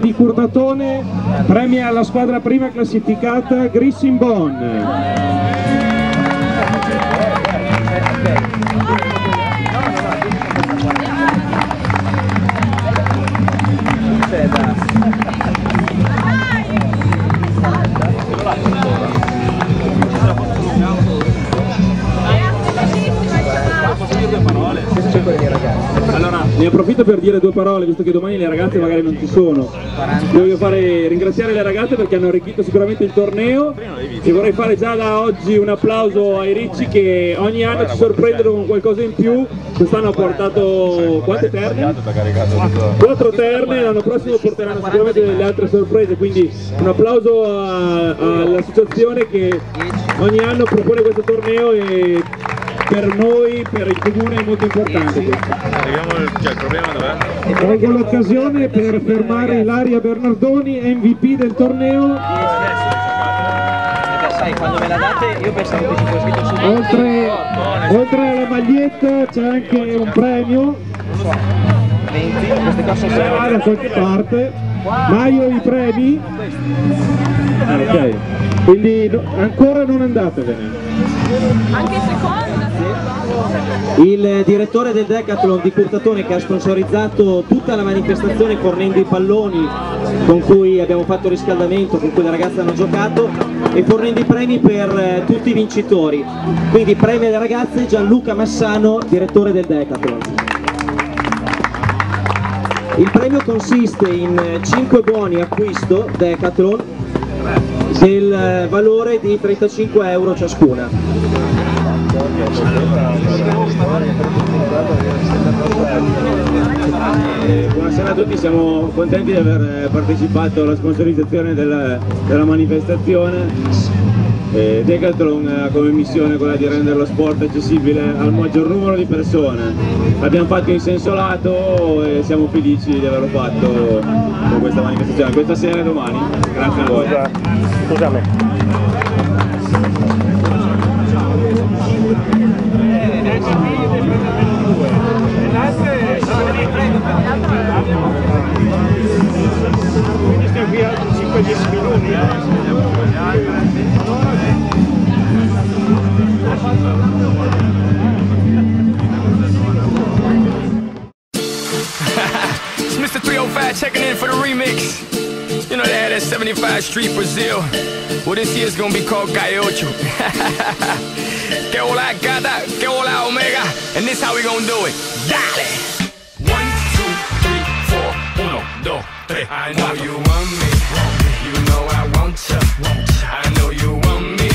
Di Curvatone premia la squadra prima classificata Grissimbon. Allora, ne approfitto per dire due parole, visto che domani le ragazze magari non ci sono. Voglio ringraziare le ragazze perché hanno arricchito sicuramente il torneo e vorrei fare già da oggi un applauso ai Ricci che ogni anno ci sorprendono con qualcosa in più. Quest'anno ha portato quante terne? 4 terne, l'anno prossimo porteranno sicuramente delle altre sorprese, quindi un applauso all'associazione che ogni anno propone questo torneo e per noi, per il comune è molto importante. Il problema dov'è? Colgo l'occasione per fermare Ilaria Bernardoni, MVP del torneo. Sai, quando me la date io pensavo che ci fosse scritto su. Oltre alla maglietta c'è anche un premio. 20, queste cose sono Da qualche parte. Maio i premi. Ok. Quindi ancora non andatevene. Anche seconda. Il direttore del Decathlon di Curtatone che ha sponsorizzato tutta la manifestazione fornendo i palloni con cui abbiamo fatto riscaldamento, con cui le ragazze hanno giocato e fornendo i premi per tutti i vincitori. Quindi premio alle ragazze Gianluca Massano, direttore del Decathlon. Il premio consiste in 5 buoni acquisto Decathlon del valore di 35 euro ciascuna. Buonasera a tutti, siamo contenti di aver partecipato alla sponsorizzazione della manifestazione. Decathlon ha come missione quella di rendere lo sport accessibile al maggior numero di persone. L'abbiamo fatto in senso lato e siamo felici di averlo fatto con questa manifestazione, questa sera e domani. Grazie a voi. Scusami. Stiamo qui a 5-10 minuti. It's Mr. 305 checking in for the remix. You know they had that 75 Street Brazil. Well, this year's gonna be called Gaiocho. Que hola gata, que hola omega. And this how we gonna do it. Dale! 1, 2, 3, 4, 1, 2, 3. I know you want me. You know I want you. I know you want me.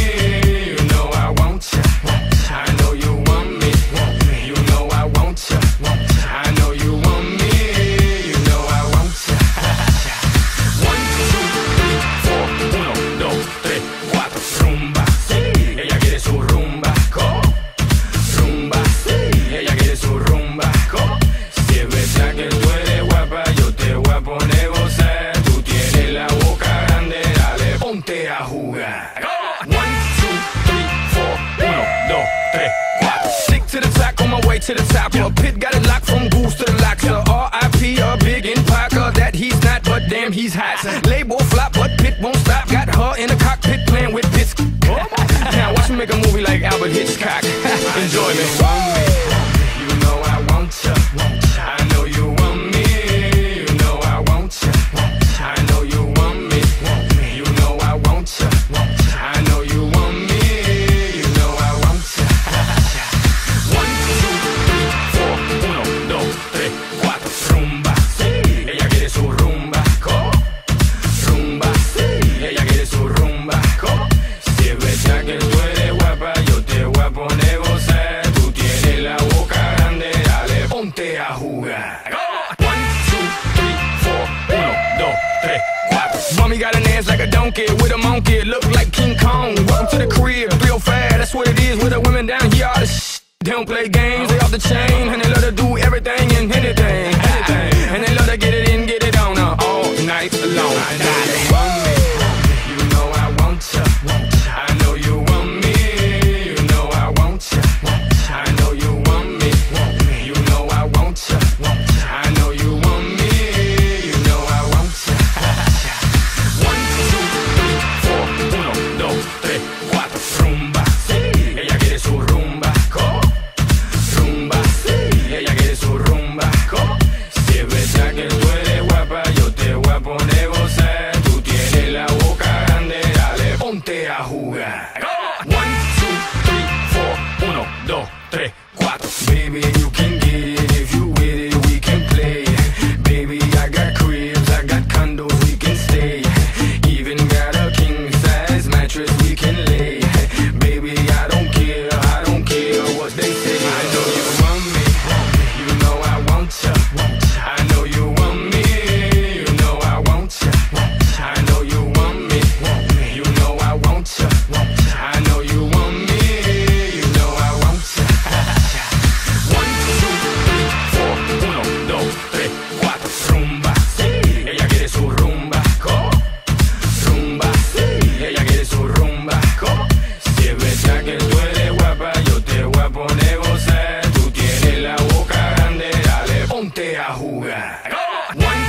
You know I want you. I know you want me. You know I want you. I know you want me. You know I want you. 1, 2, 3, 4, 1, 2, 3, 4. Rumba, ella quiere su rumba. Rumba, ella quiere su rumba. Si es verdad que tú eres guapa, yo te voy a poner gozar. Tú tienes la boca grande, dale, ponte a jugar. 1, 2, 3, 4, 1, 2, 3, 4. Stick to the track on my way to the top. A pit got it locked from goose to the locks. R.I.P. a big in Parker that he's not, but damn he's hot. Label flop, but Pit won't stop. Got her in the cockpit playing with bits. Now watch me make a movie like Albert Hitchcock. Enjoy me. You know I want you. I know you want me. You know I want you. I know you want me. You know I want you. I know you want me. You know I want you. 1, 2, 3, 4, 1, 2, 3, 4. Rumba, ella quiere su rumba. Rumba, ella quiere su rumba. Si es verdad que tú eres guapa, yo te voy a poner gozar. Tú tienes funky with a monkey, look like King Kong. Welcome to the crib, real fast, that's what it is with the women down here. All the shit. They don't play games, they off the chain, and they love to do everything and anything, and they love to get it in, get it on all night long. I know you want me, you know I want ya. I know you want me, you know I want ya. I know you want me, you know I want ya. I know you want me, you know I want ya. 1, 2, 3, 4, 1, 2, 3, 4, rumba. Ella quiere su rumba. Rumba, ella quiere su rumba. Si es verdad que tú eres guapa, yo te voy a poner a gozar. Tú tienes la boca grande, dale, ponte a jugar. 1, 2, 3, 4, 1, 2, 3, 4. Baby, you can get it if you with it, we can play. Baby, I got cribs, I got condos, we can stay. Even got a king size mattress we can lay. Baby, I don't care what they say. I know you want me, you know I want ya. I know you want me, you know I want ya. I know you want me, you know I want ya. I know you want me, you know I want ya. 1, 2, 3, 4, 1, 2, 3, 4. Rumba, ella quiere su rumba. Rumba, ella quiere su rumba. Si es verdad que tú eres guapa, yo te voy a poner a gozar. Tú tienes la boca grande, dale, ponte a jugar. 1,